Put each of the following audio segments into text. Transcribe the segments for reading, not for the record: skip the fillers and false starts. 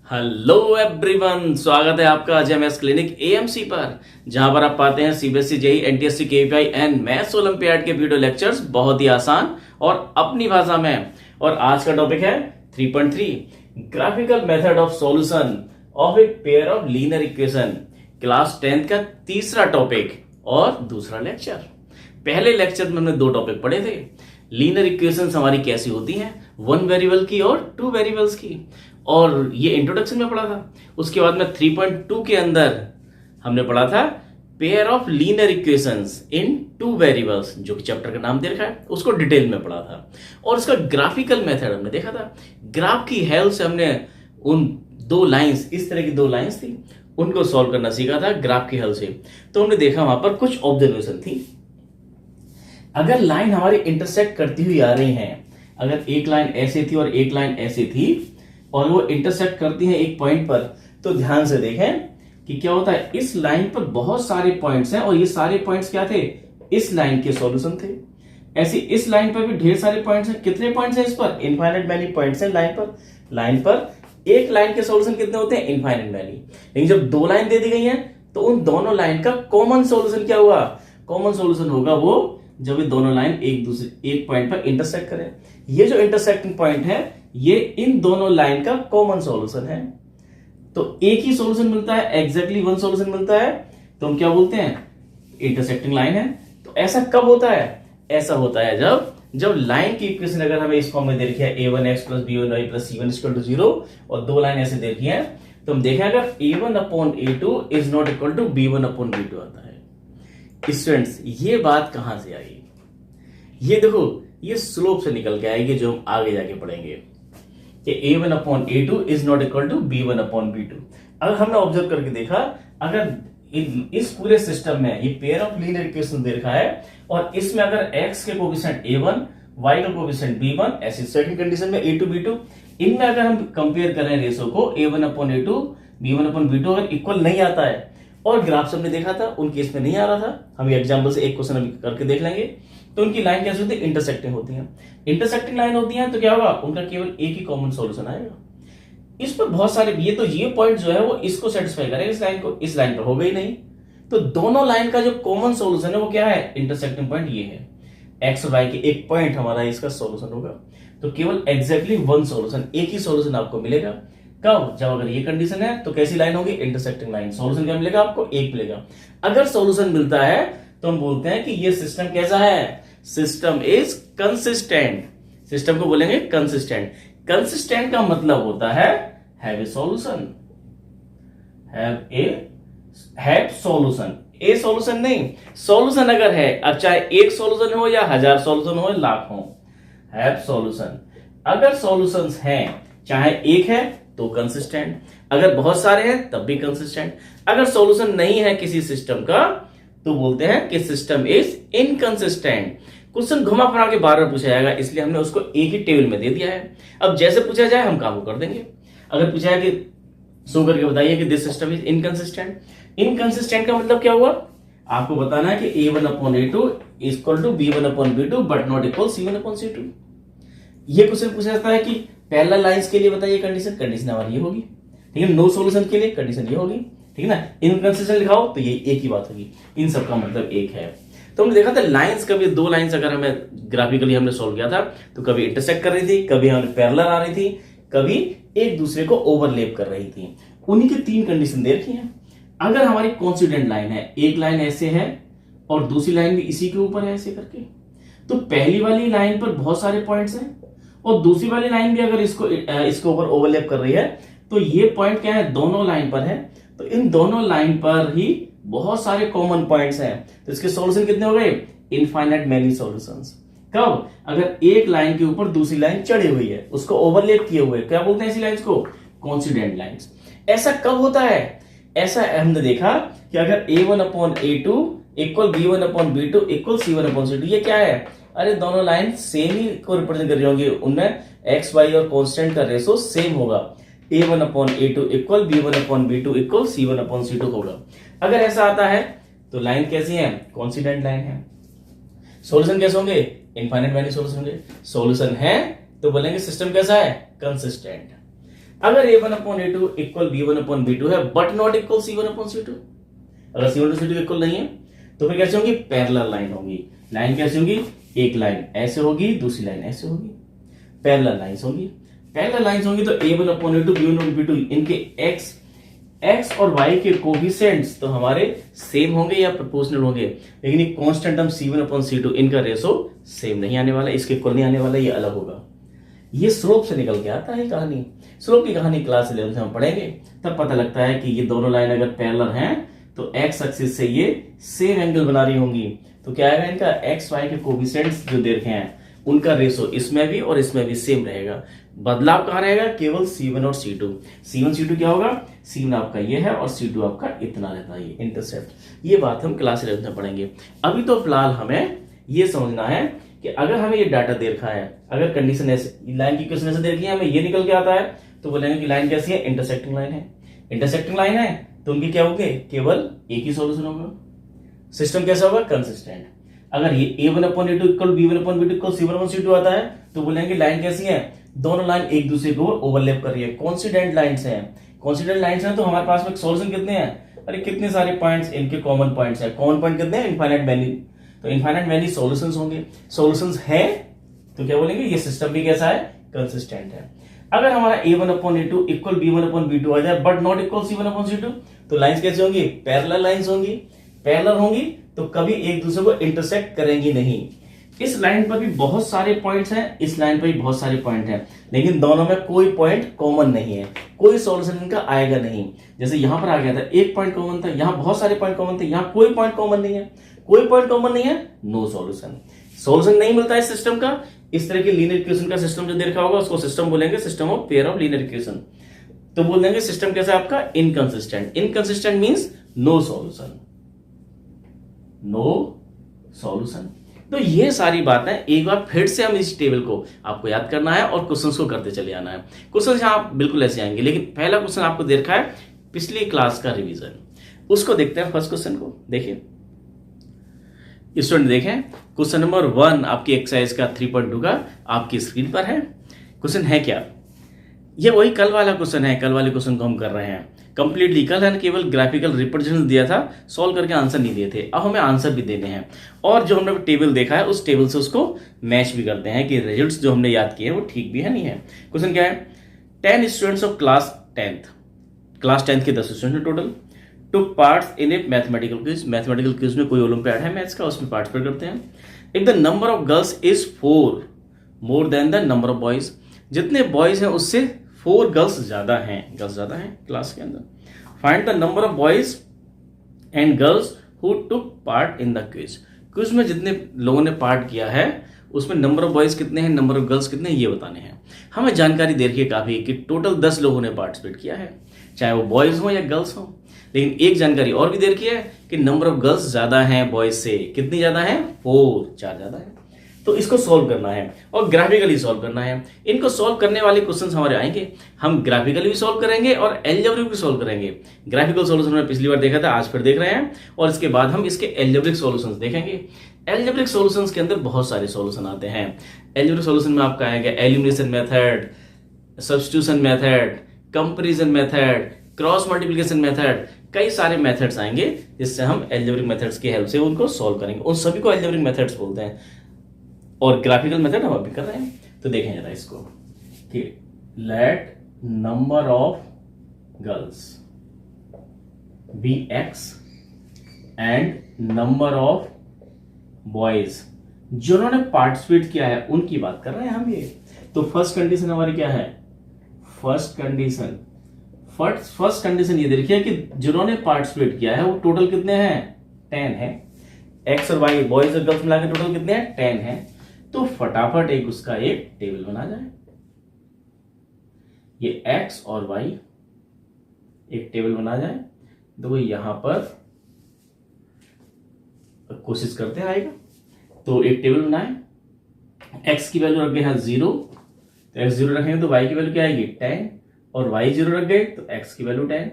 Hello everyone, स्वागत है आपका अजय मैथ्स क्लिनिक एएमसी पर, जहां पर आप पाते हैं CBSE JEE NTSC KVPI and maths olympiad के वीडियो लेक्चर्स बहुत ही आसान और अपनी भाषा में। और आज का टॉपिक है 3.3 graphical method of solution of a pair of linear equation, class 10th का तीसरा टॉपिक और दूसरा लेक्चर। पहले लेक्चर में हमने दो टॉपिक पढ़े थे। लीनियर इक्वेशंस हमारी कैसी होती हैं, वन वेरिएबल की और टू वेरिएबल्स की, और ये इंट्रोडक्शन में पढ़ा था। उसके बाद में 3.2 के अंदर हमने पढ़ा था pair of linear equations in two variables, जो कि चैप्टर का नाम दे रखा है, उसको डिटेल में पढ़ा था। और इसका ग्राफिकल मेथड हमने देखा था। ग्राफ की हेल्प से हमने उन दो लाइंस, इस तरह की दो लाइंस थी, उनको सॉल्व करना सीखा था ग्राफ की हेल्प से। तो हमने देखा वहां पर कुछ ऑब्जर्वेशन थी। अगर लाइन हमारी इंटरसेक्ट करती हुई आ रही है, अगर एक लाइन ऐसे थी और एक लाइन ऐसे थी और वो इंटरसेक्ट करती है एक पॉइंट पर, तो ध्यान से देखें कि क्या होता है। इस लाइन पर बहुत सारे पॉइंट्स हैं और ये सारे पॉइंट्स क्या थे, इस लाइन के सॉल्यूशन थे। ऐसे इस लाइन पर भी ढेर सारे पॉइंट्स हैं। कितने पॉइंट्स हैं इस पर? इनफाइनाइट मैनी पॉइंट्स हैं लाइन पर एक लाइन के सॉल्यूशन कितने होते हैं? Infinite many. लेकिन जब दो लाइन दे दी गई हैं तो उन दोनों लाइन का कॉमन सॉल्यूशन क्या हुआ? कॉमन सॉल्यूशन होगा वो जब ये दोनों लाइन एक पॉइंट पर इंटरसेक्ट करें। ये जो इंटरसेक्टिंग पॉइंट है, ये इन दोनों लाइन का कॉमन सॉल्यूशन है। तो एक ही सॉल्यूशन मिलता है, एग्जैक्टली वन सॉल्यूशन मिलता है, तो हम क्या बोलते हैं? इंटरसेक्टिंग लाइन है। तो ऐसा कब होता है? ऐसा होता है जब लाइन की इक्वेशन अगर हमें इस फॉर्म में दे रखी है a1x + b1y + c1 = 0 और दो लाइन ऐसे दे रखी है, तो हम देखें अगर a1/a2 is not equal to b1/b2 आता है। स्टूडेंट्स, ये बात कहां से आई? ये देखो, ये स्लोप से निकल के आएगी, जो हम आगे जाके पढ़ेंगे कि a1/a2 is not equal to b1/b2। अगर हमने ऑब्जर्व करके देखा, अगर इस पूरे सिस्टम में ये पेयर ऑफ लीनियर इक्वेशन दे रखा है और इसमें अगर x के कोएफिशिएंट a1, y का कोएफिशिएंट b1, ऐसी सेकंड कंडीशन में a2 b2, इनमें अगर हम कंपेयर करें रेशो को a1/a2 b1/b2 अगर इक्वल नहीं आता है, और ग्राफ से हमने देखा था उन केस में नहीं आ रहा था, हम एग्जांपल से एक क्वेश्चन अभी करके देख लेंगे, तो उनकी लाइन कैसे होती है? इंटरसेक्टिंग होती है। इंटरसेक्टिंग लाइन होती है तो क्या होगा? उनका केवल एक ही कॉमन सॉल्यूशन आएगा। इस पर बहुत सारे ये पॉइंट जो है वो इसको सेटिस्फाई करेगा, इस लाइन को। इस लाइन पर होगा ही नहीं। तो दोनों लाइन का जो कॉमन सॉल्यूशन है वो क्या है? इंटरसेक्टिंग पॉइंट ये है। एक्स और वाई के एक पॉइंट हमारा इसका सॉल्यूशन होगा। तो केवल एग्जैक्टली वन सॉल्यूशन, एक ही सॉल्यूशन आपको मिलेगा। कब? जब अगर ये कंडीशन है तो कैसी लाइन होगी? Intersecting line. सॉल्यूशन क्या मिलेगा आपको? एक मिलेगा। अगर सॉल्यूशन मिलता है तो हम बोलते हैं कि ये सिस्टम कैसा है? System is consistent. सिस्टम को बोलेंगे कंसिस्टेंट। कंसिस्टेंट का मतलब होता है have a solution, have solution. A solution नहीं, सॉल्यूशन अगर है, अब चाहे एक सॉल्यूशन हो या 1000 सॉल्यूशन हो, लाख हो, हैव सॉल्यूशन। अगर सॉल्यूशंस हैं, चाहे एक है तो कंसिस्टेंट, अगर बहुत सारे हैं तब भी कंसिस्टेंट। अगर सॉल्यूशन नहीं है किसी सिस्टम का तो बोलते हैं कि सिस्टम इज इनकंसिस्टेंट। क्वेश्चन घुमा फिरा के बार बार पूछा जाएगा, इसलिए हमने उसको एक ही टेबल में दे दिया है। अब जैसे पूछा जाए हम काम कर देंगे। अगर पूछा है कि शो करके बताइए कि this system is inconsistent. Inconsistent का मतलब क्या हुआ? आपको बताना है कि a1/a2 equal to b1/b2 but not equal c1/c2। ये क्वेश्चन पूछा जाता है कि पैरेलल लाइंस के लिए बताइए कंडीशन हमारी ये होगी, ठीक है। नो सॉल्यूशन के लिए कंडीशन ये होगी, ठीक है ना। इनकंसिस्टेंट लिखाओ तो ये एक ही बात होगी। इन सब का मतलब एक है। तो हमने देखा था लाइंस, कभी दो लाइंस अगर हमें ग्राफिकली हमने सॉल्व किया था तो कभी इंटरसेक्ट कर रही थी, कभी हमें पैरेलल आ रही थी, कभी एक दूसरे को ओवरलैप कर रही थी। उन्हीं की तीन कंडीशन दे रखी है। अगर हमारी कोइंसिडेंट लाइन है, एक लाइन ऐसे है और दूसरी लाइन भी इसी के ऊपर है ऐसे करके, तो पहली वाली लाइन पर बहुत सारे पॉइंट्स हैं और दूसरी वाली लाइन भी अगर इसको ऊपर ओवरलैप कर रही है, तो ये पॉइंट क्या है? दोनों लाइन पर है। तो इन दोनों लाइन पर ही बहुत सारे कॉमन पॉइंट्स हैं, तो इसके सॉल्यूशन कितने हो गए? Infinite many solutions. कब? अगर एक लाइन के ऊपर दूसरी लाइन चढ़ी हुई है, उसको ओवरलैप किए हुए, क्या बोलते हैं ऐसी लाइंस को? Coincident lines. ऐसा कब होता है? ऐसा हमने देखा कि अगर a1/a2 equal b1/b2 equal c1/c2, ये क्या है? अरे दोनों लाइन सेम ही को रिप्रेजेंट कर रही होंगी, उनमें एक्स वाई और कांस्टेंट का रेशो सेम होगा। a1/a2 equal b1/b2 equal c1/c2 होगा। अगर ऐसा आता है तो लाइन कैसी है? कोइंसिडेंट लाइन है। सॉल्यूशन कैसे होंगे? इनफाइनाइट मैनी सॉल्यूशन होंगे। सॉल्यूशन है तो बोलेंगे सिस्टम कैसा है? कंसिस्टेंट। अगर a1/a2 इक्वल b1/b2 है बट नॉट इक्वल c1/c2, अगर c1/c2 इक्वल नहीं है तो फिर कैसे होंगी? पैरेलल लाइन होंगी। लाइन कैसे होंगी? एक लाइन ऐसे होगी, दूसरी लाइन ऐसे होगी, पैरेलल लाइंस होंगी। पैरेलल लाइंस होंगी तो a1/a2 b1/b2 इनके x और y के कोफिशिएंट्स तो हमारे सेम होंगे या प्रोपोर्शनल होंगे, लेकिन ये कांस्टेंट टर्म c1/c2 इनका रेशो सेम नहीं आने वाला, इसके इक्वल नहीं आने वाला, ये अलग होगा। ये स्लोप से निकल के आता है कहानी। स्लोप की कहानी क्लास 11 से हम पढ़ेंगे, तब पता लगता है कि ये दोनों लाइन अगर पैरेलल हैं तो x एक्सिस से ये सेम एंगल बना रही होंगी। तो क्या आएगा? इनका एक्स वाई के कोफिशिएंट्स जो दे रखे हैं उनका रेशो इसमें भी और इसमें भी सेम रहेगा। बदलाव कहां रहेगा? केवल C1 और C2। C1 C2 क्या होगा? C1 आपका ये है और C2 आपका इतना रहता है, ये इंटरसेप्ट। ये बात हम क्लास 11 में पढ़ेंगे। अभी तो फिलहाल हमें ये समझना है कि अगर हमें ये डाटा दे रखा है, अगर कंडीशन ऐसे, लाइन की क्वेश्चन ऐसे दे रखी है, हमें ये निकल के आता है तो बोलेंगे कि लाइन कैसी है? इंटरसेक्टिंग लाइन है। इंटरसेक्टिंग लाइन है तो उनके क्या होंगे? केवल एक ही सॉल्यूशन होगा। सिस्टम कैसा होगा? कंसिस्टेंट। अगर ये a1/a2 equal b1/b2 equal c1/c2 आता है तो बोलेंगे लाइन कैसी है? दोनों लाइन एक दूसरे को ओवरलैप कर रही है, कोइंसिडेंट लाइंस हैं। कोइंसिडेंट लाइंस हैं तो हमारे पास में सॉल्यूशन कितने हैं? अरे कितने सारे पॉइंट्स, इनके कॉमन पॉइंट्स हैं। कॉमन पॉइंट कितने हैं? Infinite many. तो इनफाइनाइट मैनी सॉल्यूशंस होंगे। सॉल्यूशंस है तो क्या बोलेंगे? ये सिस्टम भी कैसा है? कंसिस्टेंट है। अगर हमारा a1/a2 इक्वल b1/b2 आ जाए बट नॉट इक्वल c1/c2 तो लाइंस कैसी होंगी? पैरेलल लाइंस होंगी। पैरेलल होंगी तो कभी एक दूसरे को इंटरसेक्ट करेंगी नहीं। इस लाइन पर भी बहुत सारे पॉइंट्स हैं, इस लाइन पर भी बहुत सारे पॉइंट हैं, लेकिन दोनों में कोई पॉइंट कॉमन नहीं है, कोई सॉल्यूशन इनका आएगा नहीं। जैसे यहां पर आ गया था, एक पॉइंट कॉमन था, यहां बहुत सारे पॉइंट कॉमन थे, यहां कोई पॉइंट कॉमन नहीं है। कोई पॉइंट कॉमन नहीं है, नो सॉल्यूशन। सॉल्यूशन नहीं मिलता है इस सिस्टम का। इस तरह के लीनियर इक्वेशन का सिस्टम जो देखा होगा उसको सिस्टम बोलेंगे, system of pair of linear equation. तो बोल देंगे सिस्टम कैसा है आपका? Inconsistent. Inconsistent means no solution, no solution. तो ये सारी बातें एक बार फिर से हम इस टेबल को आपको याद करना है और क्वेश्चंस को करते चले जाना है। क्वेश्चंस यहां बिल्कुल ऐसे आएंगे, लेकिन पहला क्वेश्चन आपको दे रखा है पिछली क्लास का रिवीजन, उसको देखते हैं। फर्स्ट क्वेश्चन को देखिए स्टूडेंट, देखें क्वेश्चन नंबर 1 आपकी एक्सरसाइज का 3.2 का आपकी स्क्रीन पर है। क्वेश्चन है क्या? ये वही कल वाला क्वेश्चन है, कल वाले क्वेश्चन को हम कर रहे हैं कंप्लीटली। कल है केवल ग्राफिकल रिप्रेजेंटेशन दिया था, सॉल्व करके आंसर नहीं दिए थे। अब हमें आंसर भी देने हैं और जो हमने टेबल देखा है उस टेबल से उसको मैच भी करते हैं कि रिजल्ट्स जो हमने याद किए हैं वो ठीक भी है नहीं है। क्वेश्चन क्या है? 10 स्टूडेंट्स ऑफ क्लास 10th के 10 student total took parts in A mathematical quiz. Mathematical quiz में कोई ओलंपियाड है मैथ्स का, उसमें पार्टिसिपेट करते हैं। If the number of girls is 4 more than the number of boys, जितने बॉयज हैं उससे 4 गर्ल्स ज्यादा हैं, क्लास के अंदर। Find the number of boys and girls who took part in the quiz. Quiz में जितने लोगों ने पार्ट किया है उसमें नंबर ऑफ बॉयज कितने हैं, नंबर ऑफ गर्ल्स कितने हैं, ये बताने हैं। हमें जानकारी दे रखी है काफी कि टोटल 10 लोगों ने पार्टिसिपेट किया है, चाहे वो बॉयज हो या गर्ल्स हो। लेकिन एक जानकारी और भी दे रखी है कि नंबर ऑफ गर्ल्स ज्यादा हैं बॉयज से। कितनी ज्यादा है? 4 ज्यादा है। तो इसको सॉल्व करना है और ग्राफिकली सॉल्व करना है। इनको सॉल्व करने वाले क्वेश्चंस हमारे आएंगे, हम ग्राफिकली भी सॉल्व करेंगे और एल्जेब्रिक भी सॉल्व करेंगे। ग्राफिकल सॉल्यूशन में पिछली बार देखा था, आज फिर देख रहे हैं, और इसके बाद हम इसके एल्जेब्रिक सॉल्यूशंस देखेंगे। एल्जेब्रिक सॉल्यूशंस के अंदर बहुत सारे सॉल्यूशन आते हैं। एल्जेब्रिक सॉल्यूशन में आपका आएगा elimination method, substitution method, comparison method, cross multiplication method, कई सारे मेथड्स आएंगे जिससे हम एल्जेब्रिक मेथड्स की हेल्प से उनको सॉल्व करेंगे। उन सभी को एल्जेब्रिक मेथड्स बोलते हैं और ग्राफिकल मेथड हम अभी कर रहे हैं। तो देखें जरा इसको कि let number of girls be x and number of boys जिन्होंने पार्टिसिपेट किया है उनकी बात कर रहे हैं हम। ये तो फर्स्ट कंडीशन हमारी क्या है? फर्स्ट कंडीशन ये देखिए कि जिन्होंने पार्टिसिपेट किया है वो टोटल कितने हैं? 10 है। एक्स और वाई, बॉयज और गर्ल्स मिलाकर टोटल कितने हैं? 10 है। तो फटाफट एक उसका एक टेबल बना जाए। ये एक्स और वाई एक टेबल बना जाए तो वो यहां पर कोशिश करते हैं आएगा। तो एक टेबल बनाए, एक्स की वैल्यू रख गए हैं 0, तो एक्स 0 रखेंगे तो वाई की वैल्यू क्या आएगी? 10, और y 0 रख गए तो x की वैल्यू 10,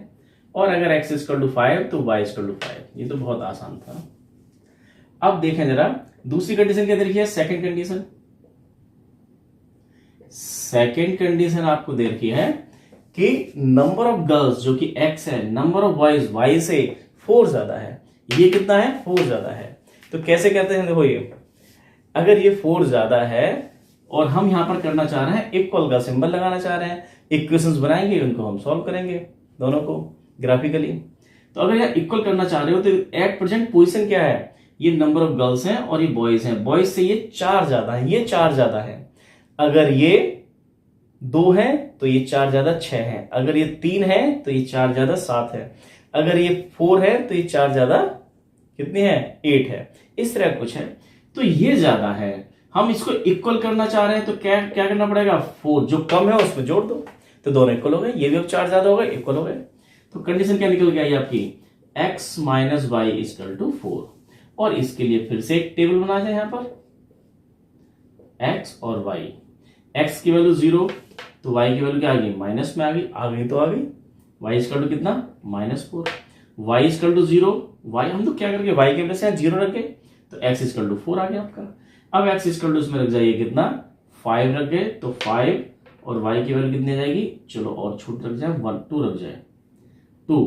और अगर x = 5 तो y = 5। ये तो बहुत आसान था। अब देखें जरा दूसरी कंडीशन क्या दे रखी है? सेकंड कंडीशन आपको दे रखी है कि नंबर ऑफ गर्ल्स जो कि x है, नंबर ऑफ बॉयज y से 4 ज्यादा है। ये कितना है? 4 ज्यादा है। तो कैसे कहते हैं? देखो ये अगर ये 4 ज्यादा है और हम यहां पर करना चाह रहे हैं, इक्वल का सिंबल लगाना चाह रहे हैं, इक्वेशंस बनाएंगे, उनको हम सॉल्व करेंगे दोनों को ग्राफिकली। तो अगर यार इक्वल करना चाह रहे हो तो एट प्रेजेंट पोजीशन क्या है? ये नंबर ऑफ गर्ल्स हैं और ये बॉयज हैं। बॉयज से ये 4 ज्यादा है, ये 4 ज्यादा है। अगर ये 2 है तो ये 4 ज्यादा 6 है। अगर ये 3 है तो ये 4 ज्यादा 7 है। अगर ये 4 है तो ये 4 ज्यादा कितनी है? 8 है। इस तरह कुछ है। तो ये ज्यादा है, हम इसको इक्वल करना चाह रहे हैं, तो क्या क्या करना पड़ेगा? 4 जो कम है उसमें जोड़ दो, तो दोनों इक्वल हो गए। ये भी अब 4 ज्यादा हो गए, इक्वल हो गए। तो कंडीशन क्या निकल गई आपकी? x minus y equal to 4। और इसके लिए फिर से एक टेबल बना जाए यहां पर, x और y। x की वैल्यू 0 तो y की वैल्यू क्या आ गई? माइनस में आ गई, तो आ गई। y इजकल टू कितना? -4। y इजकल टू 0, y हम तो क्या करके y के वजह से 0 रख गए, तो x इजकल टू 4 आ गया आपका। अब x इजकल टू इसमें रख जाइए कितना? 5 रख गए, तो 5 और y की वैल्यू कितनी आ जाएगी? चलो और छूट रख जाए, 2 रख जाए, 2।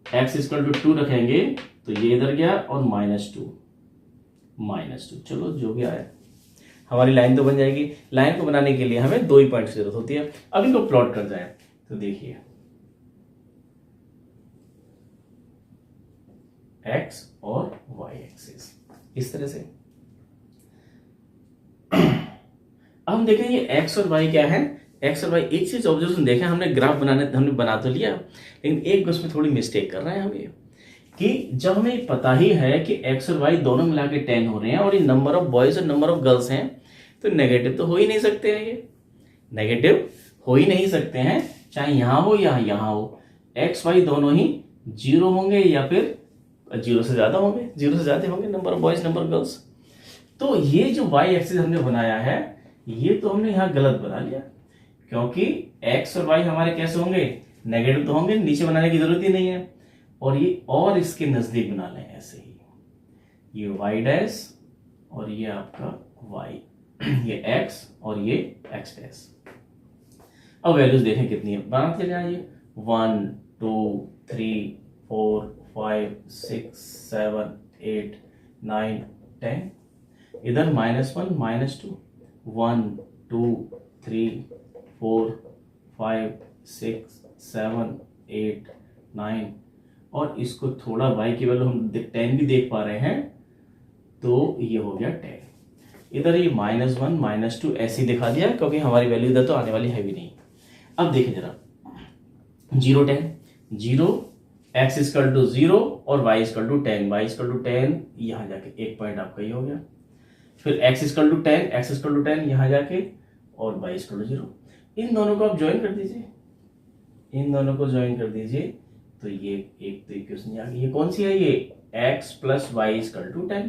x इजकल टू 2 रखेंगे तो ये इधर गया और -2। चलो जो भी आया, हमारी लाइन तो बन जाएगी। लाइन को बनाने के लिए हमें 2 ही पॉइंट्स की जरूरत होती है। अब इनको प्लॉट कर जाए तो देखिए x और y एक्सिस इस तरह से। अब हम देखें ये x और y क्या है। x और y एक चीज ऑब्जर्वेशन देखें, हमने ग्राफ हमने बना तो लिया, लेकिन एक उसमें थोड़ी मिस्टेक कर रहे हैं हम ये, कि जब हमें पता ही है कि x और y दोनों मिला के 10 हो रहे हैं और ये नंबर ऑफ बॉयज और नंबर ऑफ गर्ल्स हैं, तो नेगेटिव तो हो ही नहीं सकते हैं। ये नेगेटिव हो ही नहीं सकते हैं, चाहे यहां हो या यहां हो। x y दोनों ही 0 होंगे या फिर 0 से ज्यादा होंगे, 0 से ज्यादा होंगे number of boys number girls. तो ये जो y एक्सिस हमने बनाया है, ये तो हमने यहां गलत बना लिया, क्योंकि x और y हमारे कैसे होंगे? नेगेटिव तो होंगे, नीचे बनाने की जरूरत ही नहीं है। और ये और इसके नजदीक बना लें ऐसे ही, ये y डैश और ये आपका y, ये x और ये x डैश। अब वैल्यूज देखें कितनी है, बनाते चले आइए। 1 2 3 4 5 6 7 8 9 10। इधर -1 -2, 1 2 3 4 5 6 7 8 9। और इसको थोड़ा y की वैल्यू हम 10 भी देख पा रहे हैं, तो ये हो गया 10। इधर ये -1 -2 ऐसे ही दिखा दिया, क्योंकि हमारी वैल्यू इधर तो आने वाली है भी नहीं। अब देखिए जरा, 0 10 0, x इजकल टू 0 और y equal to 10। y equal to 10 यहां जाके एक पॉइंट आपका ये हो गया। फिर x equal to 10, x equal to 10 यहां जाके, और y इजकल टू 0। इन दोनों को आप ज्वाइन कर दीजिए, इन दोनों को ज्वाइन कर दीजिए, तो ये एक तो इक्वेशन आ गई। ये कौन सी है? ये x plus y equal to 10।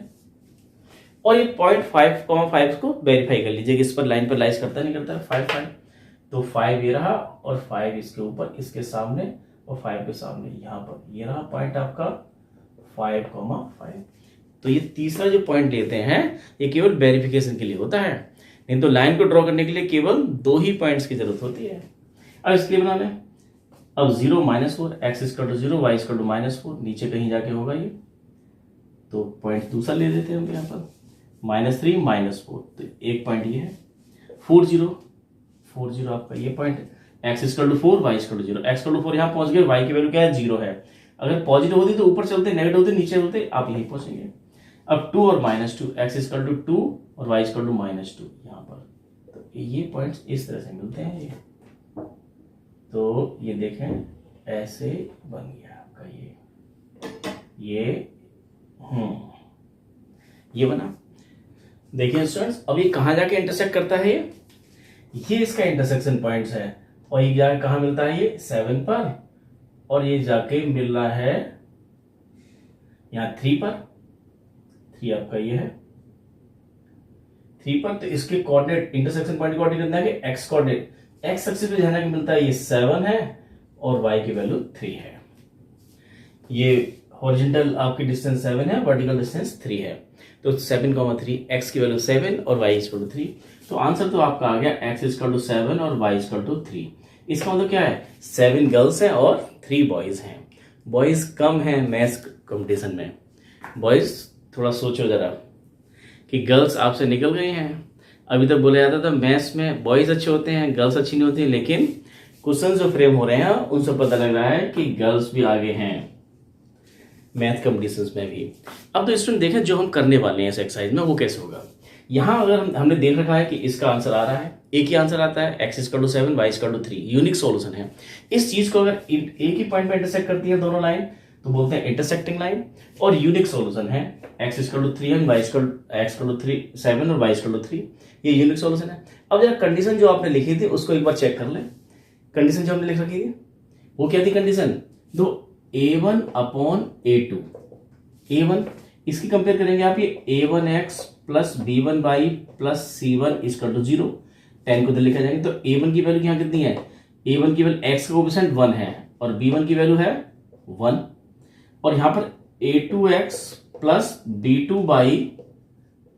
और ये 0.5 को वेरीफाई कर लीजिए कि इस पर लाइन पर लाइज करता नहीं करता है। 5 तो 5 ये रहा, और 5 इसके ऊपर, इसके सामने, और 5 के सामने यहाँ पर ये रहा पॉइंट आपका 5,5। तो ये तीसरा जो पॉइंट लेते हैं, ये केवल वेरिफिकेशन के लिए होता है, नहीं तो लाइन को ड्रॉ करने के लिए केवल 2 ही पॉइंट्स की जरूरत होती है। अब इसके लिए बना लें। अब 0 -4, x equal to 0, y equal to -4, नीचे कहीं जाके होगा ये, तो पॉइंट दूसरा ले लेते हैं हम यहाँ पर, -3 -4, तो एक पॉइंट ये है। 4 0 आपका ये पॉइंट है। x equal to 4, y equal to 0, x equal to 4 यहाँ पहुंच गए, y की वैल्यू क्या है? 0 है। अगर पॉजिटिव होती तो ऊपर चलते, नेगेटिव होते नीचे होते, आप यहीं पहुंचेंगे। अब 2 और -2, x इजकल टू 2 और y इजकल टू -2 यहाँ पर, तो ये पॉइंट्स इस तरह से मिलते हैं। ये तो ये देखें ऐसे बन गया आपका ये बना। देखिए स्टूडेंट्स, अब ये कहां जाके इंटरसेक्ट करता है? ये इसका इंटरसेक्शन पॉइंट्स है, और ये जाके कहां मिलता है? ये 7 पर, और ये जाके मिल रहा है यहां 3 पर। 3 आपका ये है 3 पर, तो इसके कोऑर्डिनेट, इंटरसेक्शन पॉइंट कोऑर्डिनेट कितना है? एक्स कोऑर्डिनेट, एक्स एक्सिस पे जाने के मिलता है ये 7 है, और y की वैल्यू 3 है। ये हॉरिजॉन्टल आपकी डिस्टेंस 7 है, वर्टिकल डिस्टेंस 3 है, तो 7,3, x की वैल्यू 7 और y इक्वल टू 3। तो आंसर तो आपका आ गया x इक्वल टू 7 और y इक्वल टू 3। इसका मतलब क्या है, 7 गर्ल्स हैं और 3 बॉयज हैं। बॉयज कम हैं मैथ्स कंपटीशन में। बॉयज थोड़ा सोचो जरा कि गर्ल्स आपसे निकल गई हैं। अभी तक बोला जाता था मैथ्स में बॉयज अच्छे होते हैं, गर्ल्स अच्छी नहीं होती, लेकिन क्वेश्चन जो फ्रेम हो रहे हैं उनसे पता लग रहा है कि गर्ल्स भी आगे हैं मैथ कंपटीशंस में भी। अब तो स्टूडेंट देखें जो हम करने वाले हैं इस एक्सरसाइज में वो कैसे होगा। यहां अगर हमने देख रखा है कि इसका आंसर आ रहा है, एक ही आंसर आता है, x=7 y=3, यूनिक सॉल्यूशन है। इस चीज को अगर एक ही पॉइंट में इंटरसेक्ट करती है दोनों लाइन तो बोलते हैं इंटरसेक्टिंग लाइन, और यूनिक सॉल्यूशन है x=3 और x=7 और y=3, ये यूनिक सॉल्यूशन है। अब जरा कंडीशन जो आपने लिखी थी उसको एक बार चेक कर लें। कंडीशन जो हमने लिख रखी थी वो क्या थी कंडीशन, दो a1/a2, a1 इसकी कंपेयर करेंगे आप, ये a1x plus b1y plus c1=0, 10 को इधर लिखा जाएंगे तो a1 की वैल्यू यहाँ कितनी है, a1 की वैल्यू x का कोएफिशिएंट 1 है और b1 की वैल्यू है 1, और यहाँ पर a2x plus b2y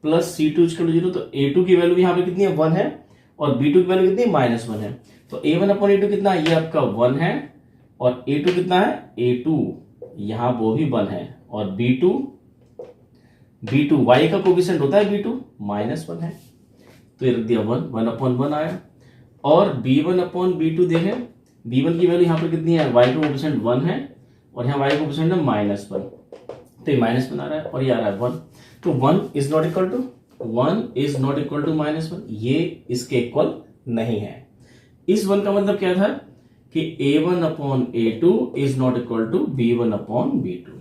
plus c2=0, तो a2 की वैल्यू यहाँ पे कितनी है 1 है और b2 की वैल्यू कितनी है -1 है। तो a1/a2 कितना है, ये आपका 1 है, और a2 कितना है, a2 यहां वो भी 1 है, और b2 y का कोएफिशिएंट होता है b2 -1 है, तो ये रख दिया 1/1 आया। और b1/b2 देखें, b1 की वैल्यू यहां पर कितनी है, y का कोएफिशिएंट 1 है और यहां y का कोएफिशिएंट है -1, तो ये -1 आ रहा है और ये आ रहा है 1, तो 1 इज नॉट इक्वल टू -1, ये इसके इक्वल नहीं है। इस 1 का मतलब क्या था कि a1/a2 is not equal to b1/b2।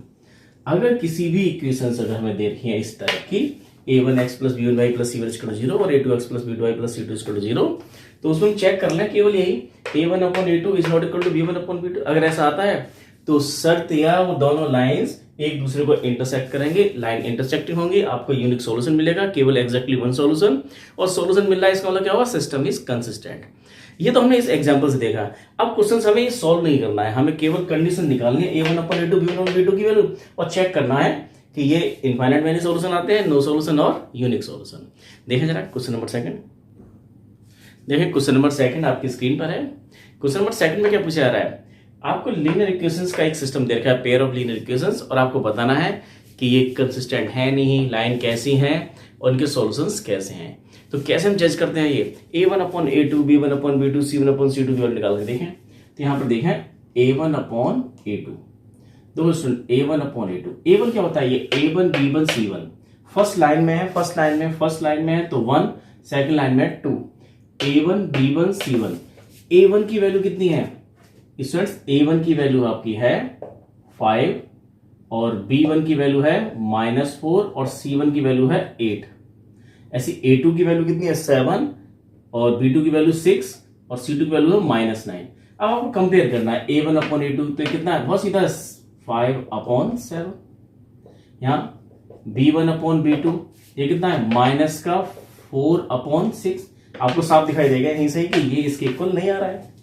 अगर किसी भी इक्वेशन अगर हमें दे रखी है इस तरह की a1x plus b1y plus c1=0 और a2x plus b2y plus c2=0, तो उसमें चेक कर लें केवल यही a1/a2 is not equal to b1/b2। अगर ऐसा आता है तो शर्त या वो दोनों लाइंस एक दूसरे को इंटरसेक्ट करेंगे, लाइन इंटरसेक्टिंग होंगी, आपको यूनिक सॉल्यूशन मिलेगा, केवल एग्जैक्टली 1 सॉल्यूशन, और सॉल्यूशन मिल रहा है इसका मतलब क्या होगा, सिस्टम इज कंसिस्टेंट। ये तो हमने इस एग्जांपल से देखा। अब क्वेश्चन हमें ये सॉल्व नहीं करना है, हमें केवल कंडीशन निकालनी है a1/a2 b1/b2 की वैल्यू, और चेक करना है कि ये इनफाइनाइट मैनी सॉल्यूशन आते हैं, नो सॉल्यूशन और यूनिक सॉल्यूशन। देखें जरा क्वेश्चन नंबर सेकंड, देखें क्वेश्चन नंबर सेकंड आपकी स्क्रीन पर है। क्वेश्चन नंबर सेकंड में क्या पूछा जा रहा है, आपको लीनियर इक्वेशंस का एक सिस्टम दे रखा है, पेयर ऑफ लीनियर इक्वेशंस, और आपको बताना है कि ये कंसिस्टेंट है नहीं, लाइन कैसी है और इनके सॉल्यूशंस कैसे हैं। तो कैसे हम जज करते हैं ये a1/a2 b1/b2 c1/c2 की वैल्यू निकाल के देखें। तो यहां पर देखें a1/a2, दो स्टूडेंट a1/a2, a1 क्या होता है, ये a1 b1 c1 first line में है, फर्स्ट लाइन में है तो 1, सेकंड लाइन में 2, a1 b1 c1। a1 की वैल्यू कितनी है स्टूडेंट्स, a1 की वैल्यू आपकी है 5 और b1 की वैल्यू है -4 और c1 की वैल्यू है 8। ऐसी a2 की वैल्यू कितनी है 7 और b2 की वैल्यू 6 और c2 की वैल्यू है -9। अब आपको कंपेयर करना है a1/a2, तो कितना है, बहुत सीधा 5/7। यहाँ b1/b2 ये कितना है, -4/6। आपको साफ दिखाई देगा यहीं से कि ये इसके इक्वल नहीं आ रहा है,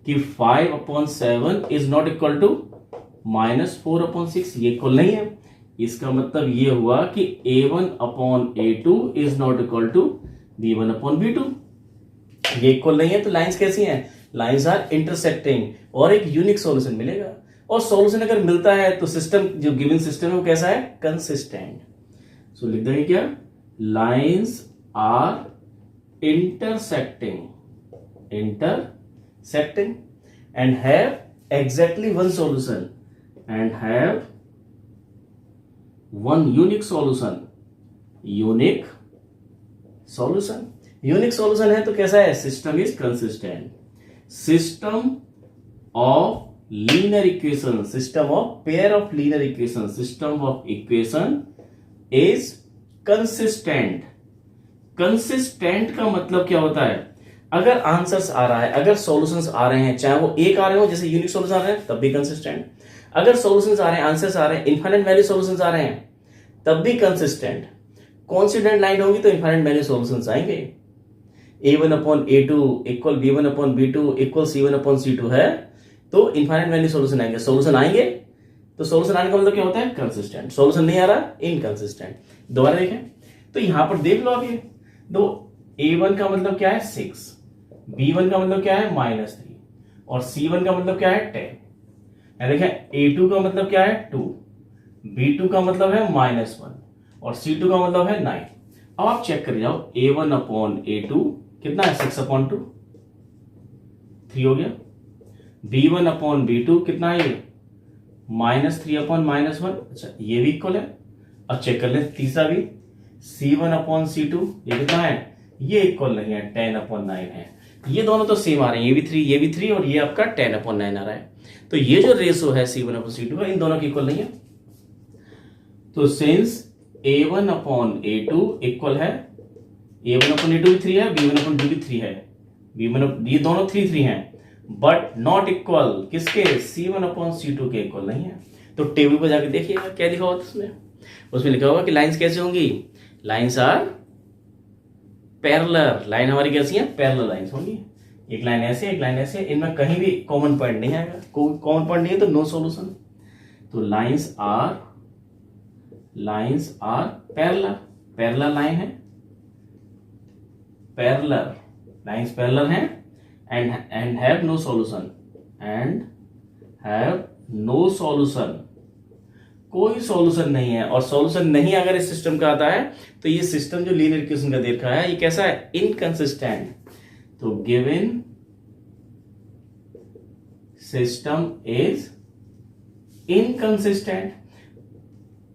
कि 5/7 इज नॉट इक्वल टू -4/6, ये इक्वल नहीं है। इसका मतलब ये हुआ कि a1/a2 is not equal to b1/b2, ये इक्वल नहीं है। तो लाइंस कैसी हैं, लाइंस आर इंटरसेक्टिंग, और एक यूनिक सॉल्यूशन मिलेगा। और सॉल्यूशन अगर मिलता है तो सिस्टम, जो गिवन सिस्टम है वो कैसा है, कंसिस्टेंट। सो लिख देंगे क्या, lines are intersecting and have exactly one solution and have one unique solution है तो कैसा है, system is consistent. System of linear equation, system of pair of linear equation, system of equation is consistent. Consistent का मतलब क्या होता है, अगर आंसर्स आ रहा है, अगर सॉल्यूशंस आ रहे हैं, चाहे वो एक आ रहे हो जैसे यूनिक सॉल्यूशन आ रहे हैं तब भी कंसिस्टेंट, अगर सॉल्यूशंस आ रहे हैं, आंसर्स आ रहे हैं, इनफाइनाइट वैल्यू सॉल्यूशंस आ रहे हैं तब भी कंसिस्टेंट। कॉन्स्टेंट लाइन होगी तो इनफाइनाइट वैल्यू सॉल्यूशंस आएंगे। a1/a2 equal b1/b2 equal c1/c2 है तो इनफाइनाइट वैल्यू सॉल्यूशन आएंगे, सॉल्यूशन आएंगे तो सॉल्यूशन आने का मतलब क्या होता है, कंसिस्टेंट। सॉल्यूशन नहीं आ रहा, इनकंसिस्टेंट। दोबारा देखें तो यहां पर देख लो आप, ये दो a1 का मतलब क्या है 6, b1 का मतलब क्या है -3, और C1 का मतलब क्या है 10। देखें A2 का मतलब क्या है 2, B2 का मतलब है -1 और C2 का मतलब है 9। अब आप चेक कर जाओ A1 अपॉन A2 कितना है 6 अपॉन 2, 3 हो गया। B1 अपॉन B2 कितना है ये -3 अपॉन -1, अच्छा ये भी इक्वल है। अब चेक कर ले तीसरा भी C1 अपॉन C2 ये कितना है, ये इक्वल नहीं है 10 अपॉन 9 है। ये दोनों तो सेम आ रहे हैं, ये भी 3 ये भी 3 और ये आपका 10 अपॉन 9 आ रहा है। तो ये जो रेशो है C1 अपॉन C2 का इन दोनों की इक्वल नहीं है। तो since A1 upon A2 equal है, A1 अपॉन A2 भी 3 है, B1 अपॉन B भी 3 है, ये दोनों 3 3 हैं, बट नॉट इक्वल किसके C1 अपॉन C2 के इक्वल नहीं है। तो टेबल पर जाके देखिएगा क्या लिखा होगा उसमें लिखा होगा कि लाइंस कैसे होंगी, लाइंस आर पैरेलल। लाइन हमारी कैसी है, पैरेलल लाइंस होंगी। एक लाइन ऐसे एक लाइन ऐसे, इनमें कहीं भी कॉमन पॉइंट नहीं आएगा, कोई कॉमन पॉइंट नहीं है तो नो सॉल्यूशन। तो lines are parallel, parallel line है, पैरेलल लाइंस पैरेलल हैं and have no solution, and have no solution, कोई सॉल्यूशन नहीं है। और सॉल्यूशन नहीं अगर इस सिस्टम का आता है तो ये सिस्टम जो लीनियर इक्वेशन का दे रखा है ये कैसा है, इनकंसिस्टेंट। तो given system is inconsistent,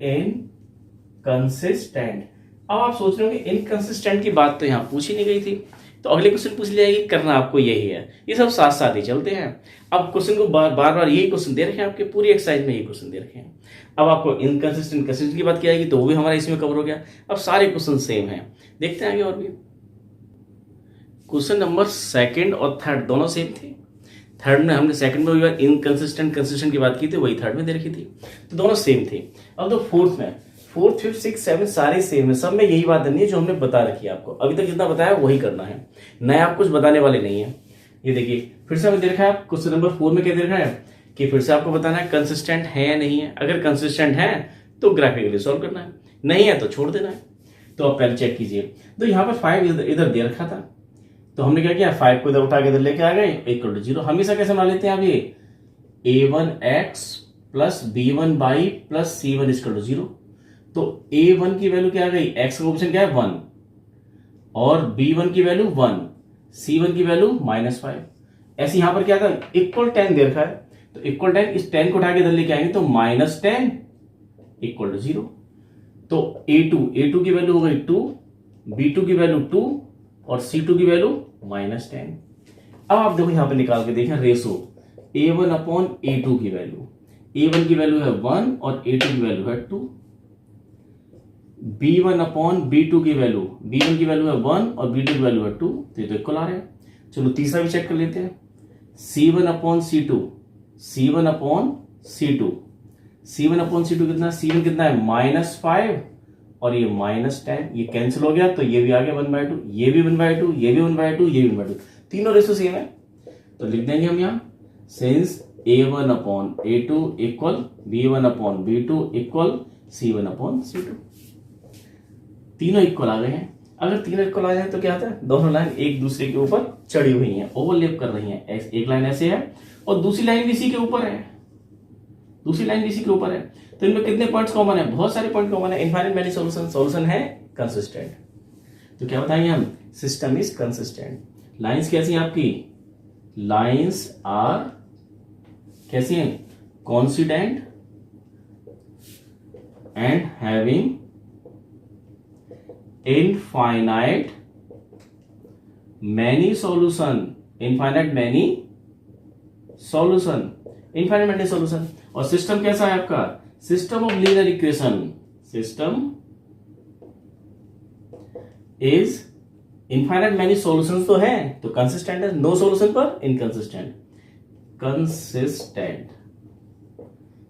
inconsistent. अब आप सोच रहे हो कि इनकंसिस्टेंट की बात तो यहां पूछी नहीं गई थी, तो अगले क्वेश्चन पूछ लिया कि करना आपको यही है। ये सब साथ साथ ही चलते हैं। अब क्वेश्चन को बार बार यही क्वेश्चन दे रखे हैं, आपके पूरी एक्सरसाइज में यही क्वेश्चन दे रखे हैं। अब आपको इनकंसिस्टेंट कंसिस्टेंट की बात की जाएगी तो वो भी हमारा इसमें कवर हो गया। अब सारे क्वेश्चन सेम हैं, देखते हैं आगे और भी। क्वेश्चन नंबर सेकंड और थर्ड दोनों सेम थे। थर्ड में हमने सेकंड में भी इनकंसिस्टेंट कंसिस्टेंट की बात की थी, वही थर्ड में दे रखी थी, तो दोनों सेम थे। अब तो फोर्थ में, फोर्थ फिफ्थ सिक्स सेवन सारे सेम है, सब में यही बात करनी है जो हमने बता रखी है आपको। अभी तक जितना बताया वही करना है, नया आप कुछ बताने वाले नहीं है। ये देखिए फिर से हमें दे रखा है क्वेश्चन नंबर 4 में क्या दे रखा है कि फिर से आपको बताना है कंसिस्टेंट है या नहीं है। अगर कंसिस्टेंट है तो ग्राफिकली सॉल्व करना है, नहीं है तो छोड़ देना है। तो आप पहले चेक कीजिए। तो यहाँ पर 5 इधर दे रखा था, तो हमने क्या किया 5 को इधर उठा के इधर लेके आ गए, इक्वल टू 0। हमेशा कैसे बना लेते हैं आप ये a1x plus b1 y plus c1 equal to 0। तो a1 की वैल्यू क्या आ गई, x का ऑप्शन क्या है 1 और b1 की वैल्यू 1, c1 की वैल्यू -5। ऐसे यहां पर क्या था इक्वल 10 दे रखा है, तो इक्वल 10 इस 10 को उठा के इधर लेके आएंगे तो -10 इक्वल टू 0। तो a2 की वैल्यू हो गई 2, b2 की वैल्यू 2 और c2 की वैल्यू -10। अब आप देखो यहां पे निकाल के देखें रेशो a1 अपॉन a2 की वैल्यू, a1 की वैल्यू है 1 और a2 की वैल्यू है 2। b1 अपॉन b2 की वैल्यू, b1 की वैल्यू है 1 और b2 की वैल्यू है 2, तो ये तो इक्वल आ रहे हैं। चलो तीसरा भी चेक कर लेते हैं, c1 upon c2, c1 upon c2, c1 upon c2 कितना, c1 कितना है -5 और ये -10, ये कैंसिल हो गया तो ये भी आ गया 1/2, ये भी 1/2, ये भी 1/2, ये भी 1/2, तीनों रेशो सेम है। तो लिख देंगे हम यहाँ since a1 upon a2 equal b1 upon b2 equal c1 upon c2, तीनों इक्वल आ गए हैं। अगर तीनों इक्वल आ जाए तो क्या होता है, दोनों लाइन एक दूसरे के ऊपर चढ़ी हुई हैं, ओवरलैप कर रही हैं। एक लाइन ऐसे है और दूसरी लाइन भी इसी के ऊपर है, दूसरी लाइन भी इसी के ऊपर है, तो इनमें कितने पॉइंट्स कॉमन है, बहुत सारे पॉइंट कॉमन है। इनफाइनाइट मैनी सॉल्यूशन, सॉल्यूशन है कंसिस्टेंट। तो क्या बताएंगे हम, सिस्टम इज कंसिस्टेंट। लाइंस कैसी हैं आपकी, लाइंस आर कैसी हैं, coincident and having infinite many solution, infinite many solution, infinite many solution. और सिस्टम कैसा है आपका, system of linear equation, system is infinite many solutions तो है तो कंसिस्टेंट है, नो सॉल्यूशन पर इनकंसिस्टेंट, कंसिस्टेंट।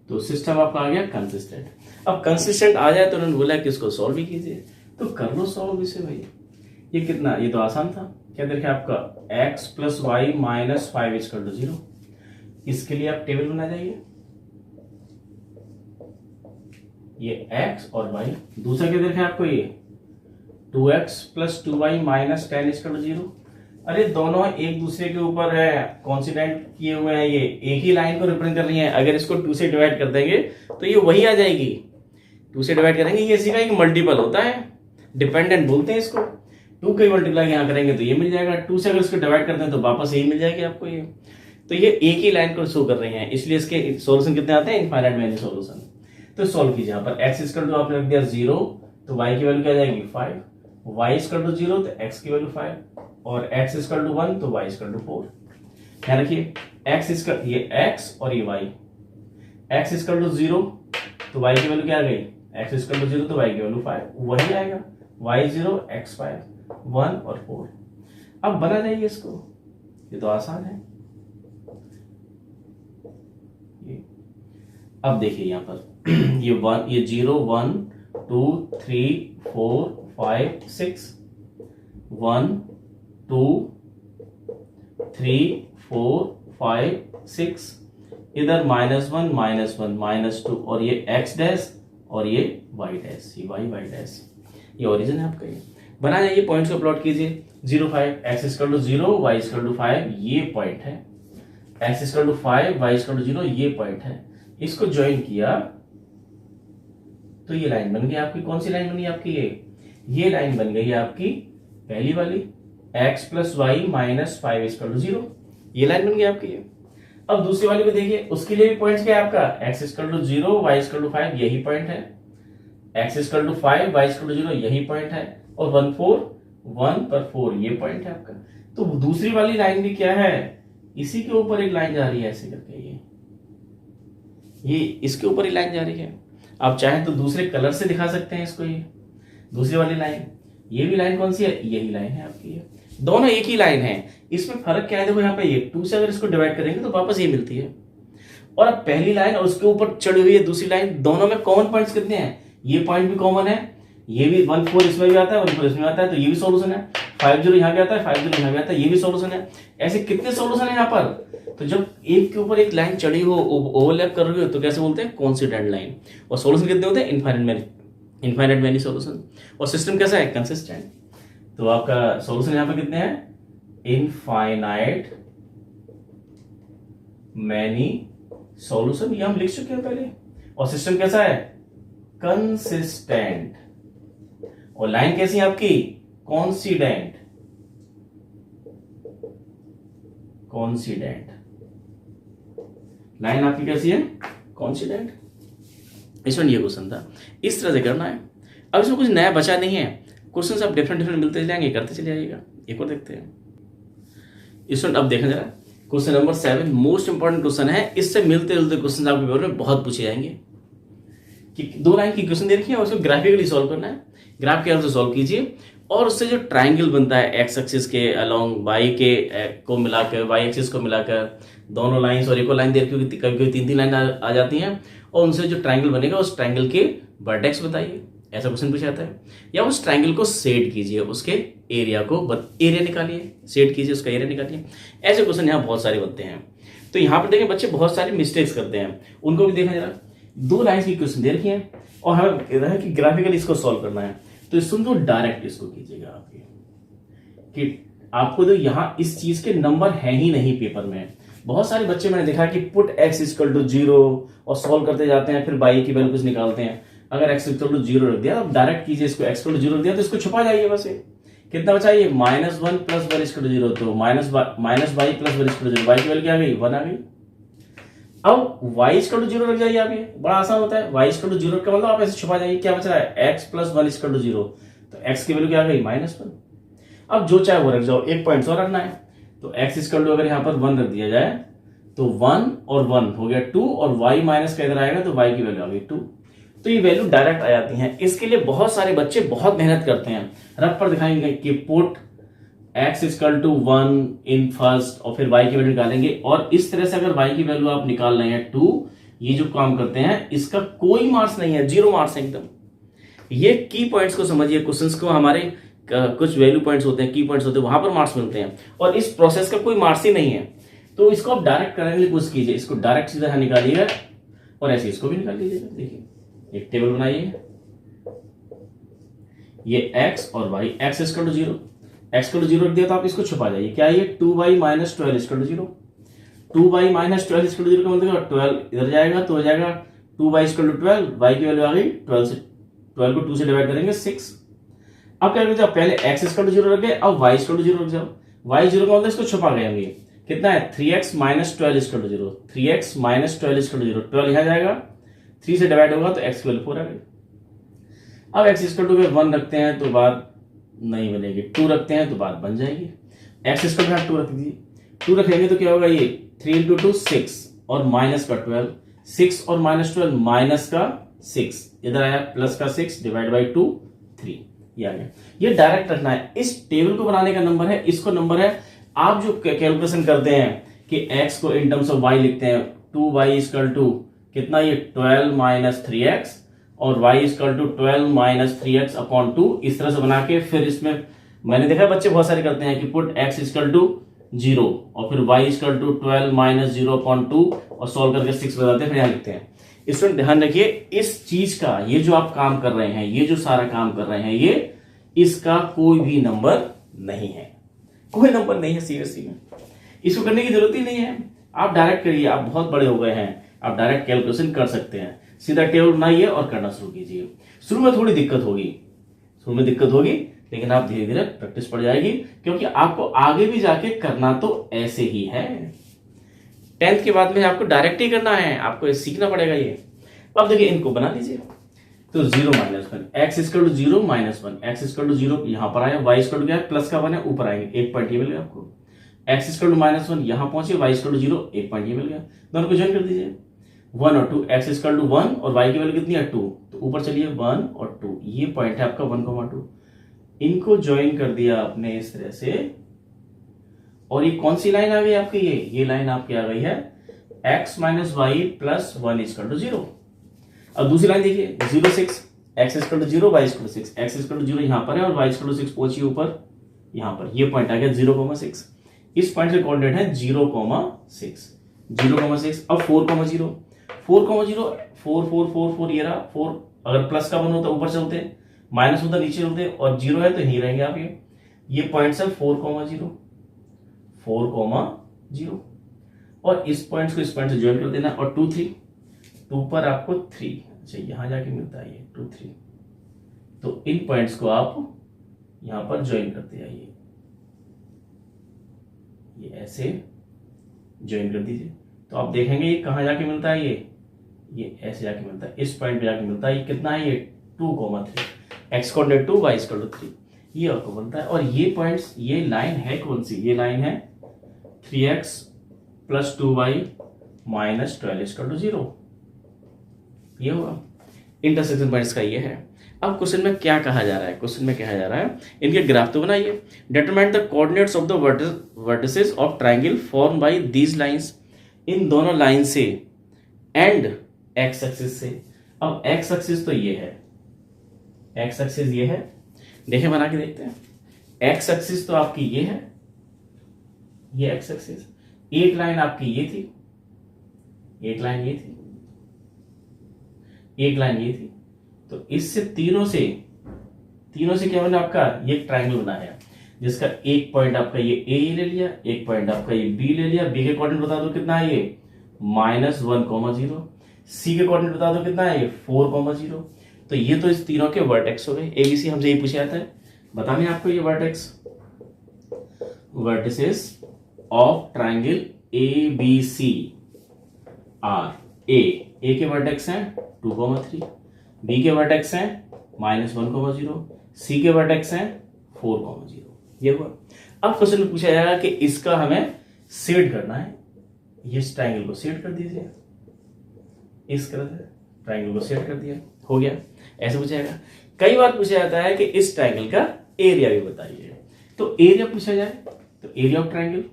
तो सिस्टम आपका आ गया कंसिस्टेंट। अब कंसिस्टेंट आ जाए तो उन्होंने बोला कि इसको सॉल्व भी कीजिए, तो कर लो सॉल्व इसे भाई। ये कितना, ये तो आसान था, क्या देखिए आपका x plus y minus 5 equal to 0। इसके लिए आप टेबल बना जाइए, ये x और y। दूसरा क्या देखा आपको, ये 2x plus 2y minus 10 equal to 0। अरे दोनों एक दूसरे के ऊपर है, कॉन्सिडेंट किए हुए हैं, ये एक ही लाइन को रिप्रेजेंट कर रही है। अगर इसको 2 से डिवाइड कर देंगे तो ये वही आ जाएगी। 2 से डिवाइड करेंगे, ये इसी का एक मल्टीपल होता है, डिपेंडेंट बोलते हैं इसको। 2 का मल्टीप्लाई यहाँ करेंगे तो ये मिल जाएगा, 2 से अगर इसको डिवाइड करते हैं तो वापस यही मिल जाएगी आपको ये। तो ये एक ही लाइन को शो कर रही है, इसलिए इसके सॉल्यूशन कितने आते हैं, इनफाइनाइट मैनी सॉल्यूशन। तो सॉल्व कीजिए। यहाँ पर x इक्वल टू आपने रख दिया 0, तो y की वैल्यू क्या आ जाएगी 5, y इक्वल टू 0 तो x की वैल्यू 5, और x इक्वल टू 1 तो y इक्वल टू 4। ध्यान रखिए x इक्वल, ये x और ये y, x इक्वल टू 0 तो y की वैल्यू क्या आ गई, x इक्वल टू 0 तो y की वैल्यू 5, वही आएगा, y 0 x 5 1 और 4। अब बना जाइए इसको, ये तो आसान है। अब देखिए यहाँ पर ये 1, ये 0 1 2 3 4 5 6, 1 2 3 4 5 6, इधर -1 -1 -2, और ये x डैश और ये y डैश, ये y डैश, ये ओरिजिन है आपका। ये बना जाइए, पॉइंट्स को प्लॉट कीजिए। 0 5, x equal to 0 y equal to 5, ये पॉइंट है, x equal to 5 y equal to 0, ये पॉइंट है। इसको ज्वाइन किया तो ये लाइन बन गई आपकी। कौन सी लाइन बनी आपकी, ये लाइन बन गई आपकी पहली वाली, x plus y minus 5 equal to 0, ये लाइन बन गई आपकी ये। अब दूसरी वाली को देखिए, उसके लिए भी पॉइंट क्या है आपका, x equal to 0 y equal to 5, यही पॉइंट है, x equal to 5 y equal to 0, यही पॉइंट है, और 1 4 1 पर 4, ये पॉइंट है आपका। तो दूसरी वाली लाइन भी क्या है, इसी के ऊपर एक लाइन जा रही है ऐसे करके, ये इसके ऊपर ही लाइन जा रही है। आप चाहें तो दूसरे कलर से दिखा सकते हैं इसको, ये दूसरी वाली लाइन, ये भी लाइन कौन सी है, यही लाइन है आपकी, ये दोनों एक ही लाइन है। इसमें फर्क क्या है, देखो यहाँ पे ये 2 से अगर इसको डिवाइड करेंगे तो वापस ये मिलती है, और अब पहली लाइन और उसके ऊपर चढ़ी हुई है दूसरी लाइन, दोनों में कॉमन पॉइंट्स कितने हैं, ये पॉइंट भी कॉमन है, ये भी 1 4 इसमें भी आता है, 1 4 इसमें आता है, तो ये भी सॉल्यूशन है। 5 0 यहाँ भी आता है, 5 0 यहाँ भी आता है, ये भी सॉल्यूशन है। ऐसे कितने सॉल्यूशन है यहाँ पर। तो जब एक के ऊपर एक लाइन चढ़ी हो, ओवरलैप कर रही हो, तो कैसे बोलते हैं, कॉन्सिडेंट लाइन। और सॉल्यूशन कितने होते हैं, इनफाइनाइट मैनी सॉल्यूशन। और सिस्टम कैसा है, कंसिस्टेंट। तो आपका सॉल्यूशन यहाँ पर कितने हैं, इनफाइनाइट मैनी सॉल्यूशन, ये हम लिख चुके हैं पहले। और सिस्टम कैसा है, कंसिस्टेंट। और लाइन कैसी है आपकी, कॉन्सिडेंट। लाइन आपकी कैसी है, कॉन्सिडेंट। इसमें ये क्वेश्चन था, इस तरह से करना है। अब इसमें कुछ नया बचा नहीं है, क्वेश्चन आप डिफरेंट मिलते चले जाएंगे, करते चले जाइएगा। एक और देखते हैं इसमें, अब देखा जरा question number 7, most important question है। इससे मिलते जुलते क्वेश्चन आपके पेपर में बहुत पूछे जाएंगे। कि 2 लाइन की क्वेश्चन दे रखी है और उसको ग्राफिकली सॉल्व करना है। ग्राफ के हेल्प से सॉल्व कीजिए, और उससे जो ट्राइंगल बनता है एक्स एक्सिस के अलोंग, वाई के को मिलाकर, वाई एक्सिस को मिलाकर, दोनों लाइंस और एक और लाइन दे रखी होगी, कभी कभी 3 लाइन आ जाती हैं, और उनसे जो ट्राइंगल बनेगा उस ट्राइंगल के वर्टेक्स बताइए, ऐसा क्वेश्चन पूछा जाता है। या उस ट्राइंगल को सेट कीजिए, उसके एरिया को एरिया निकालिए, सेट कीजिए, उसका एरिया निकालिए। ऐसे क्वेश्चन यहाँ बहुत सारे बनते हैं। तो यहाँ पर देखें बच्चे बहुत सारे मिस्टेक्स करते हैं, उनको भी देखा जरा। 2 लाइन्स की क्वेश्चन दे रखी है और हमें कह रहा है कि ग्राफिकली इसको सॉल्व करना है, तो इसको तो डायरेक्ट इसको कीजिएगा आपके, कि आपको तो यहाँ इस चीज के नंबर है ही नहीं पेपर में। बहुत सारे बच्चे मैंने देखा कि पुट x इक्वल टू 0 और सॉल्व करते जाते हैं, फिर y की वैल्यू कुछ निकालते हैं। अगर x इक्वल टू 0 रख दिया, अब डायरेक्ट कीजिए इसको, x इक्वल टू 0 रख दिया तो इसको छुपा जाइए बस। कितना बचा, ये -1 प्लस 1 इक्वल टू 0, तो minus y plus 1 equal to 0, y की वैल्यू क्या आ गई, 1 आ गई। अब y इक्वल टू 0 रख जाइए आप, ये बड़ा आसान होता है। y इक्वल टू 0 का मतलब आप ऐसे छुपा जाइए, क्या बच रहा है, x प्लस 1 इक्वल टू 0, तो x की वैल्यू क्या आ गई, -1। अब जो चाहे वो रख जाओ, एक पॉइंट और रखना है, तो x इक्वल टू अगर यहाँ पर 1 रख दिया जाए तो 1 और 1 हो गया 2, और y माइनस का इधर आएगा तो y की वैल्यू आ गई 2। तो ये वैल्यू डायरेक्ट आ जाती है। इसके लिए बहुत सारे बच्चे बहुत मेहनत करते हैं, रफ पर दिखाएंगे कि put x equal to 1 in first, और फिर y की वैल्यू निकालेंगे। और इस तरह से अगर y की वैल्यू आप निकाल रहे हैं 2, ये जो काम करते हैं इसका कोई मार्क्स नहीं है, 0 मार्क्स है एकदम। ये की पॉइंट्स को समझिए, क्वेश्चंस को हमारे कुछ वैल्यू पॉइंट्स होते हैं, की पॉइंट्स होते हैं, वहां पर मार्क्स मिलते हैं, और इस प्रोसेस का कोई मार्क्स ही नहीं है। तो इसको आप डायरेक्ट करने के लिए कोशिश कीजिए, इसको डायरेक्ट सीधा यहां निकालिएगा और ऐसे इसको भी निकाल लीजिएगा। देखिए एक टेबल बनाइए, ये x और y, x equal to 0, x को 0 रख दिया तो आप इसको छुपा जाइए, क्या ये 2y minus 12 equal to 0। 2y minus 12 equal to 0 का मतलब 12 इधर जाएगा तो हो जाएगा 2y इक्वल टू 12, y की वैल्यू आ गई 12 से, 12 को 2 से डिवाइड करेंगे 6। अब क्या करते हैं, पहले x इक्वल टू 0 रख गए, अब y इक्वल टू 0 रख जाओ। y 0 का मतलब इसको छुपा गए हम, ये कितना है 3x minus 12 equal to 0, 3x minus 12 equal to 0, 12 यहाँ जाएगा 3 से डिवाइड होगा तो x की वैल्यू 4 आ गई। अब x इक्वल टू 1 रखते हैं तो बात नहीं बनेगी, 2 रखते हैं तो बात बन जाएगी। x इक्वल टू 2 रख दीजिए, 2 रखेंगे तो क्या होगा, ये 3 इंटू 2 6 और माइनस का 12, 6 और माइनस 12 माइनस का 6, इधर आया प्लस का 6 डिवाइड बाई 2 3, ये आ गया। ये डायरेक्ट रखना है, इस टेबल को बनाने का नंबर है, इसको नंबर है। आप जो कैलकुलेशन करते हैं कि x को इन टर्म्स ऑफ y लिखते हैं, 2y इक्वल टू कितना, ये 12 माइनस 3x और y equal to 12 minus 3x upon 2, इस तरह से बना के फिर इसमें मैंने देखा बच्चे बहुत सारे करते हैं कि पुट x इक्वल टू 0 और फिर y equal to 12 minus 0 upon 2 और सॉल्व करके 6 बताते हैं, फिर यहाँ लिखते हैं। इसमें ध्यान रखिए इस चीज का, ये जो आप काम कर रहे हैं, ये जो सारा काम कर रहे हैं, ये इसका कोई भी नंबर नहीं है, कोई नंबर नहीं है सीबीएसई में, इसको करने की जरूरत ही नहीं है। आप डायरेक्ट करिए, आप बहुत बड़े हो गए हैं, आप डायरेक्ट कैलकुलेशन कर सकते हैं, सीधा टेबल बनाइए और करना शुरू कीजिए। शुरू में थोड़ी दिक्कत होगी, लेकिन आप धीरे धीरे प्रैक्टिस पड़ जाएगी, क्योंकि आपको आगे भी जाके करना तो ऐसे ही है। 10th के बाद में आपको डायरेक्ट ही करना है, आपको सीखना पड़ेगा ये। अब देखिए इनको बना लीजिए, तो 0 minus 1, x equal to 0 minus 1, x equal to 0 यहां पर आया, y इक्वल टू क्या है प्लस का 1 है, ऊपर आएंगे 1 पॉइंट ये मिल गया आपको। एक्स इक्वल टू माइनस 1 यहां पहुंचे, y इक्वल टू 0 1 पॉइंट ये मिल गया, दोनों को ज्वाइन कर दीजिए 1 और 2, एक्स इक्वल टू 1 और y की वैल्यू कितनी है 2, तो ऊपर चलिए 1 और 2, ये पॉइंट है आपका 1,2, इनको ज्वाइन कर दिया आपने इस तरह से। और ये कौन सी लाइन आ गई आपकी, ये लाइन आपकी आ गई है x minus y plus 1 equal to 0। अब दूसरी लाइन देखिए 0 6, x equal to 0 y equal to 6, x equal to 0 यहां पर है और y इक्वल टू 6 पहुंचिए ऊपर, यहां पर ये पॉइंट आ गया 0,6, इस पॉइंट के कोऑर्डिनेट है 0,6, 0,6। अब 4,0, 4,0 4 4 4 4 ये रहा 4, अगर प्लस का 1 होता ऊपर चलते, माइनस होता नीचे चलते, और 0 है तो यहीं रहेंगे आप। ये पॉइंट्स है 4,0 4,0 और इस पॉइंट को इस पॉइंट से ज्वाइन कर देना, और 2 3, 2 पर आपको 3, अच्छा यहां जाके मिलता है ये 2 3, तो इन पॉइंट्स को आप यहां पर ज्वाइन करते जाइए, ये ऐसे ज्वाइन कर दीजिए, तो आप देखेंगे ये कहां जाके मिलता है, ये ऐसे जाके मिलता है, इस पॉइंट पे जाके मिलता है। ये कितना है, ये 2,3, x coordinate 2 y equal to 3, ये आपको बनता है। और ये पॉइंट्स, ये लाइन है कौन सी, ये लाइन है 3x plus 2y minus 12 equal to 0, ये होगा इंटरसेक्शन पॉइंट्स का ये है। अब क्वेश्चन में क्या कहा जा रहा है, क्वेश्चन में कहा जा रहा है इनके ग्राफ तो बनाइए, determine the coordinates of the vertices of triangle form by these lines, इन दोनों लाइन से एंड एक्स एक्सिस से। अब एक्स एक्सिस तो ये है, एक्स एक्सिस ये है, देखें बना के देखते हैं। एक्स एक्सिस तो आपकी ये है, ये एक्स एक्सिस, एक लाइन आपकी ये थी, एक लाइन ये थी, एक लाइन ये थी, तो इससे तीनों से क्या बना आपका, ये एक ट्रायंगल बना है जिसका एक पॉइंट आपका ये ए ले लिया, एक पॉइंट आपका ये बी ले लिया। बी के कोऑर्डिनेट बता दो कितना है, ये -1,0, सी के कोऑर्डिनेट बता दो कितना है, ये 4,0। तो ये तो इस तीनों के वर्टेक्स हो गए। एबीसी हमसे ये पूछा जाता है, बताने आपको ये vertices of triangle ABC are. A के वर्टेक्स हैं 2,3, बी के वर्टेक्स हैं -1,0, सी के वर्टेक्स हैं 4,0, ये हुआ। अब क्वेश्चन में पूछा जाएगा कि इसका हमें शेड करना है, ये ट्रायंगल को शेड कर दीजिए, इस तरह से ट्रायंगल को शेड कर दिया, हो गया। ऐसे पूछा जाएगा। कई बार पूछा जाता है कि इस ट्रायंगल का एरिया भी बताइए, तो एरिया पूछा जाए तो area of triangle,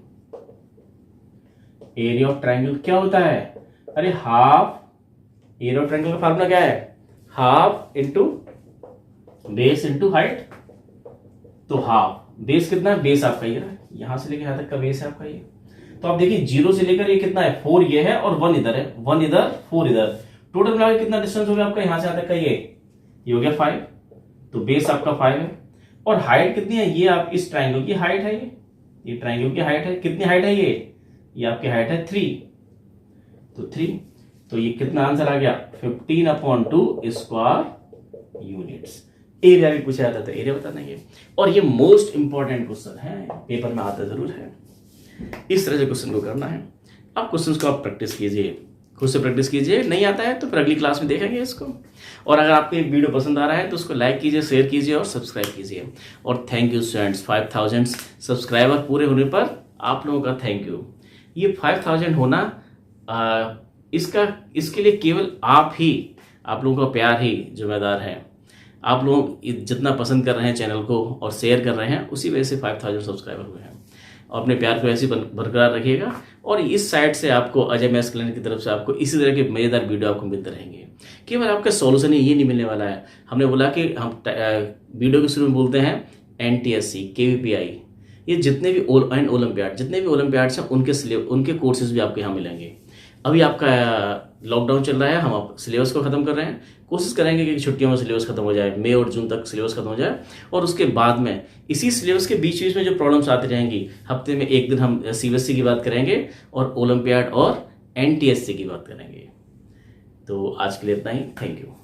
area of triangle क्या होता है, अरे हाफ, एरिया ऑफ ट्रायंगल का फार्मूला क्या है, half into base into height. तो हाफ, बेस कितना है, बेस आपका ये रहा, यहां से लेकर यहां तक का बेस है आपका ये। तो आप देखिए 0 से लेकर ये कितना है 4 ये है और 1 इधर है, 1 इधर 4 इधर, टोटल मिलाकर कितना डिस्टेंस हो गया आपका यहां से यहां तक का, ये हो गया 5। तो बेस आपका 5 है, और हाइट कितनी है, ये आप इस ट्राइंगल की हाइट है, ये ट्राइंगल की हाइट है, कितनी हाइट है, ये आपकी हाइट है 3, तो 3, तो ये कितना आंसर आ गया 15/2 स्क्वायर यूनिट्स। एरिया भी पूछा जाता था, एरिया बताना ये, और ये मोस्ट इंपॉर्टेंट क्वेश्चन है, पेपर में आता जरूर है। इस तरह से क्वेश्चन को करना है। अब क्वेश्चन को आप प्रैक्टिस कीजिए, खुद से प्रैक्टिस कीजिए, नहीं आता है तो फिर अगली क्लास में देखेंगे इसको। और अगर आपको ये वीडियो पसंद आ रहा है तो उसको लाइक कीजिए, शेयर कीजिए और सब्सक्राइब कीजिए। और थैंक यू स्टूडेंट्स, 5000 सब्सक्राइबर पूरे होने पर आप लोगों का थैंक यू। ये 5000 होना इसके लिए केवल आप लोगों का प्यार ही जिम्मेदार है। आप लोग जितना पसंद कर रहे हैं चैनल को और शेयर कर रहे हैं, उसी वजह से 5000 सब्सक्राइबर हुए हैं। और अपने प्यार को ऐसे ही बरकरार रखिएगा। और इस साइट से आपको अजय मैथ्स क्लिनिक की तरफ से आपको इसी तरह के मज़ेदार वीडियो आपको मिलते रहेंगे। केवल आपका सॉल्यूशन ये नहीं मिलने वाला है। हमने बोला कि हम वीडियो के शुरू में बोलते हैं NTSC, KVPI, ये जितने भी ओलंपियाड, जितने भी ओलंपियाड्स हैं उनके कोर्सेज भी आपको यहाँ मिलेंगे। अभी आपका लॉकडाउन चल रहा है, हम आप सिलेबस को ख़त्म कर रहे हैं, कोशिश करेंगे कि छुट्टियों में सिलेबस खत्म हो जाए, मई और जून तक सिलेबस खत्म हो जाए। और उसके बाद में इसी सिलेबस के बीच बीच में जो प्रॉब्लम्स आती रहेंगी, हफ्ते में एक दिन हम CBSE की बात करेंगे और ओलंपियाड और NTSC की बात करेंगे। तो आज के लिए इतना ही, थैंक यू।